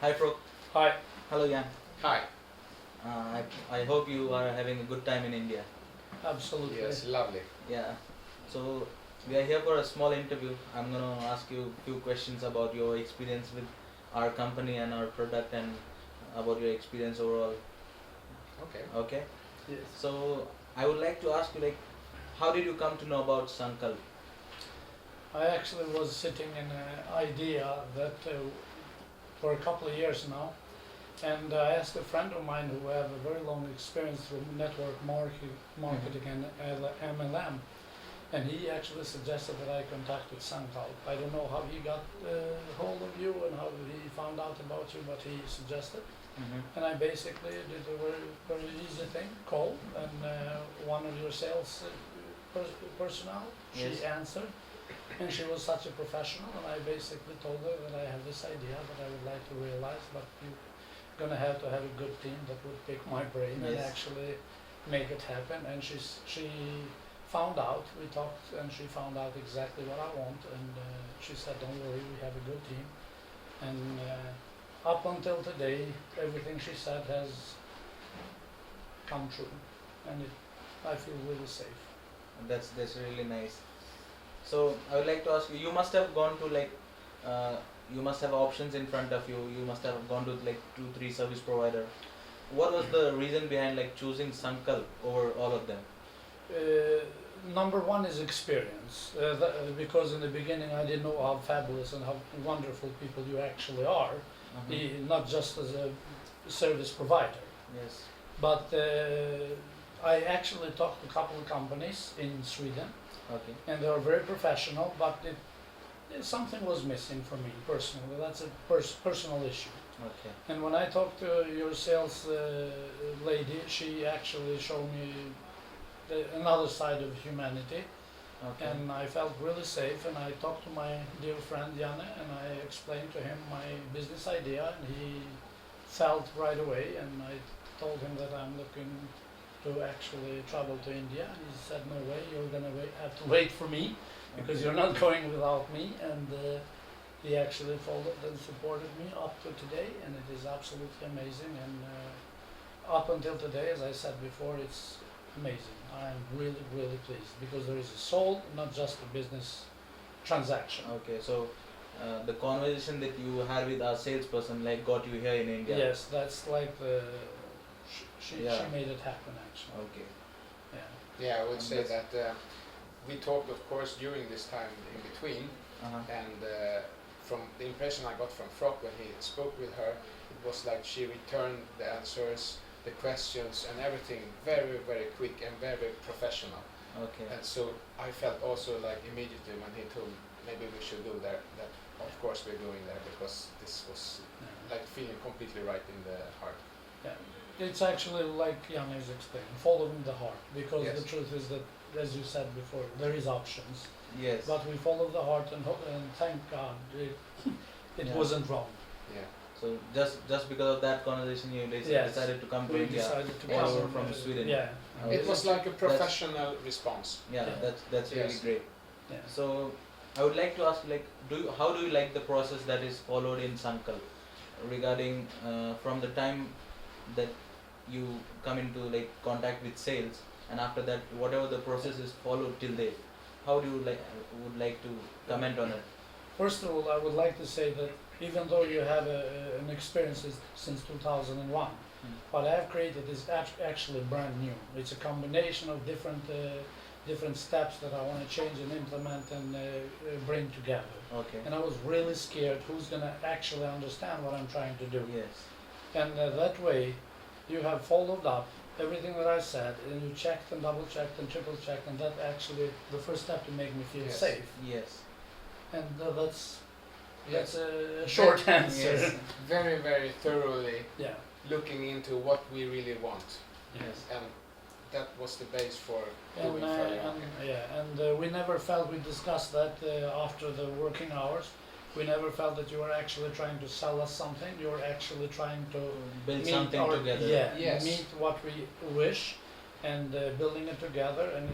Hi, Frog. Hi. Hello, Jan. Hi. I hope you are having a good time in India. Absolutely. Yes, lovely. Yeah. So we are here for a small interview. I'm gonna ask you a few questions about your experience with our company and our product, and about your experience overall. Okay. Okay. Yes. So I would like to ask you, like, how did you come to know about Sankalp? I actually was sitting in an idea that for a couple of years now, and I asked a friend of mine who have a very long experience through network marketing and MLM, and he actually suggested that I contacted Sankalp. I don't know how he got hold of you and how he found out about you, but he suggested. Mm-hmm. And I basically did a very easy thing, call, and one of your sales personnel, Yes. she answered, and she was such a professional, and I basically told her that I have this idea that I would like to realize, but you're gonna have to have a good team that would pick my brain and Yes. actually make it happen. And she found out, we talked, and she found out exactly what I want, and she said, don't worry, we have a good team. And up until today, everything she said has come true, and I feel really safe. That's really nice. So I would like to ask you. You must have gone to you must have options in front of you. You must have gone to like 2, 3 service provider. What was the reason behind like choosing Sankalp over all of them? Number one is experience, because in the beginning I didn't know how fabulous and how wonderful people you actually are, not just as a service provider. Yes. But I actually talked to a couple of companies in Sweden, Okay. and they were very professional, but something was missing for me personally. That's a personal issue. Okay. And when I talked to your sales lady, she actually showed me another side of humanity, Okay. and I felt really safe. And I talked to my dear friend Janne, and I explained to him my business idea, and he felt right away. And I told him that I'm looking to actually travel to India, and he said, no way, you're gonna have to wait for me, because Okay. you're not going without me. And he actually followed and supported me up to today, and it is absolutely amazing. And up until today, as I said before, it's amazing. I am really, really pleased, because there is a soul, not just a business transaction. Okay. So the conversation that you had with our salesperson like got you here in India. Yes, that's like she Yeah. made it happen, actually. Okay. Yeah. Yeah, I would And say that we talked, of course, during this time in between, and from the impression I got from Frock when he spoke with her, it was like she returned the answers, the questions, and everything very, very quick and very professional. Okay. And so I felt also like immediately when he told maybe we should go there, that of course we're going there, because this was Yeah. like feeling completely right in the heart. Yeah. It's actually like Jan is explaining, following the heart, because Yes. the truth is that, as you said before, there is options, Yes. but we follow the heart, and thank God it Yeah. wasn't wrong. Yeah. So just because of that conversation, you Yes. decided to come to We India. decided to all come over from Sweden. Yeah. Okay. It was like a professional response. Yeah, Yeah. that's really Yes. great. Yeah. So I would like to ask, like, how do you like the process that is followed in Sankalp regarding from the time that you come into like contact with sales, and after that whatever the process is followed till date? How do you would like to comment on it? First of all, I would like to say that even though you have an experience since 2001, what I have created is actually brand new. It's a combination of different steps that I want to change and implement and bring together. Okay. And I was really scared who's going to actually understand what I'm trying to do. Yes. And that way, you have followed up everything that I said, and you checked and double checked and triple checked, and that actually the first step to make me feel Yes. safe. Yes. And that's Yes. a short answer. Yes. Very, very thoroughly Yeah. looking into what we really want. Yes. And that was the base for And, going further on. we never felt, we discussed that after the working hours, we never felt that you were actually trying to sell us something, you were actually trying to Build meet something our, together. Yes. meet what we wish, and building it together. And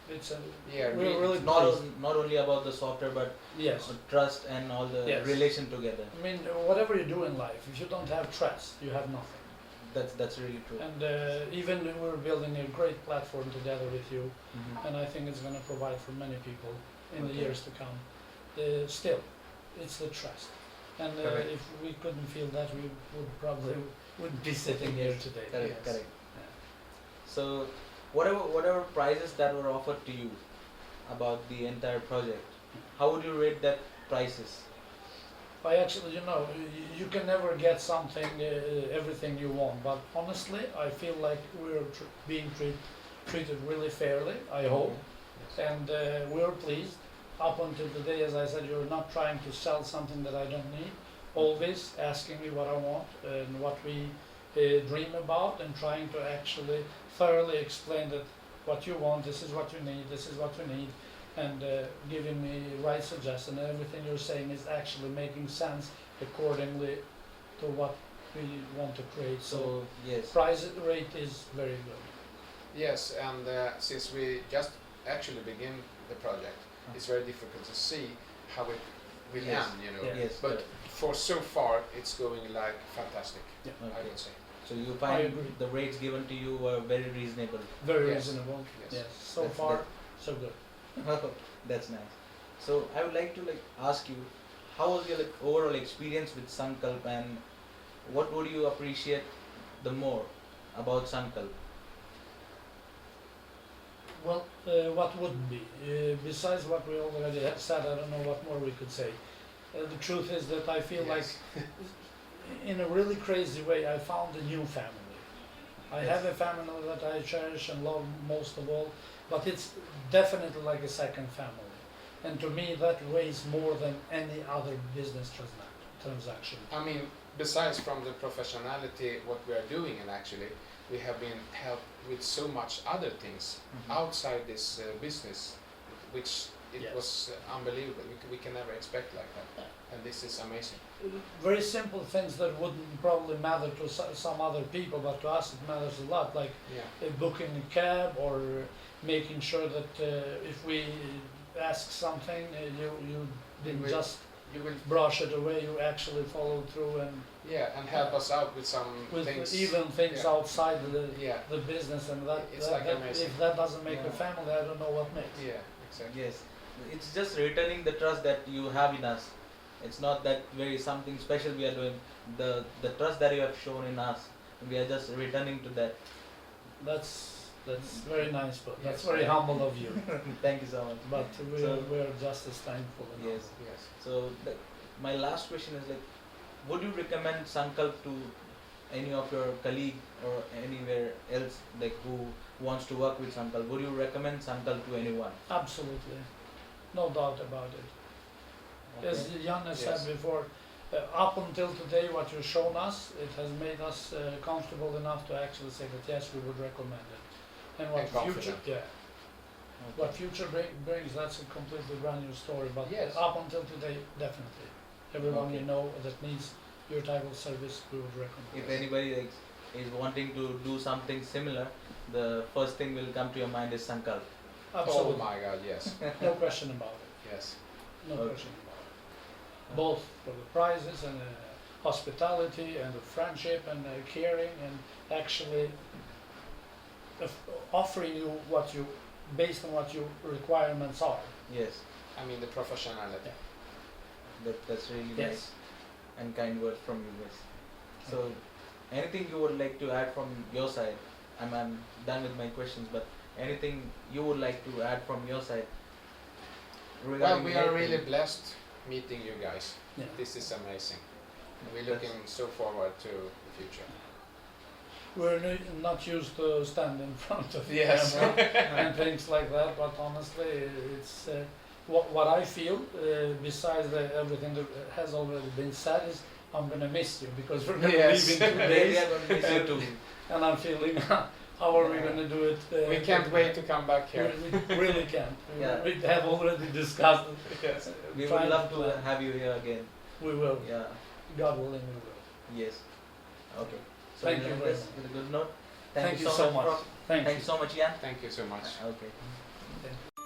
it's a Yeah, we're really Not pleased. not only about the software, but Yes. trust and all the Yes. relation together. I mean, whatever you do in life, if you don't have trust, you have nothing. That's really true. And even we're building a great platform together with you, Mhm. and I think it's going to provide for many people in the Okay. years to come. Still, it's the trust. And Correct. if we couldn't feel that, we would probably wouldn't be sitting here today. Correct, Yes. correct. Yeah. So, whatever prizes that were offered to you about the entire project, how would you rate that prices? I actually, you can never get something, everything you want. But honestly, I feel like we're being treated really fairly. I hope, and we're pleased. Up until today, as I said, you're not trying to sell something that I don't need. Always asking me what I want and what we dream about, and trying to actually thoroughly explain that what you want, this is what you need, this is what you need, and giving me right suggestion. And everything you're saying is actually making sense accordingly to what we want to create. So So yes, price rate is very good. Yes, and since we just actually begin the project, it's very difficult to see how it will Yes. end, Yeah. yes. But for so far, it's going like fantastic, Yeah. I Okay. would say. So you I find agree. the rates given to you were very reasonable. Very Yes. reasonable. Yes. Yes. So That's- far, so good. That's nice. So I would like to ask you, how was your overall experience with Sankalp, and what would you appreciate the more about Sankalp? Well, what wouldn't be? Besides what we already have said, I don't know what more we could say. The truth is that I feel like, Yes. in a really crazy way, I found a new family. I Yes. have a family that I cherish and love most of all, but it's definitely like a second family. And to me, that weighs more than any other business transaction. I mean, besides from the professionality, what we are doing, and actually, we have been helped with so much other things outside this business, which it Yes. was unbelievable. We can never expect like that, and this is amazing. Very simple things that wouldn't probably matter to some other people, but to us it matters a lot, like Yeah. booking a cab, or making sure that if we ask something, you didn't will- just You will, brush it away, you actually follow through and yeah, and help us out with some with things. even things yeah. outside Yeah, the business, and It's like amazing. if that doesn't make a Yeah. family, I don't know what makes. yeah, exactly. Yes, it's just returning the trust that you have in us. It's not that very something special we are doing. The trust that you have shown in us, we are just returning to that. That's very nice, but that's Yes. very humble of you. Thank you so much. But So- we're just as thankful. and Yes. humble. Yes. So my last question is would you recommend Sankalp to any of your colleague or anywhere else who wants to work with Sankalp? Would you recommend Sankalp to anyone? Absolutely, no doubt about it. As Janne Yes. said before, up until today, what you've shown us, it has made us comfortable enough to actually say that yes, we would recommend it. And what And confident. future, what future brings, that's a completely brand new story. But Yes. up until today, definitely, everyone Okay. you know that needs your type of service, we would recommend. If anybody is wanting to do something similar, the first thing will come to your mind is Sankalp. Absolutely, Oh my God, yes, no question about it. yes. No Okay. question about it. Both for the prizes and hospitality and the friendship and caring, and actually offering you what you, based on what your requirements are. Yes, I mean the professionality. that's really Yes. nice and kind words from you guys. So, anything you would like to add from your side? I'm done with my questions, but anything you would like to add from your side? Well, regarding we are helping? really blessed meeting you guys. Yeah. This is amazing. We're That's- looking so forward to the future. We're not used to stand in front of Yes. camera and things like that, but honestly, it's what I feel. Besides everything that has already been said, is I'm gonna miss you, because we're gonna Yes. leave in 2 We days, are going to miss you too. and I'm feeling how are we gonna do it? We can't wait to come back here. We really can't. Yeah. We have already discussed it. Yes. We would Trying love to to plan. have you here again. We will. Yeah. God willing, we will. Yes. Okay. So Thank we'll you end very this much. with a good note. Thank you so much. Rob. Thank Thank you so much, Jan. Thank you so much. Okay. Yeah.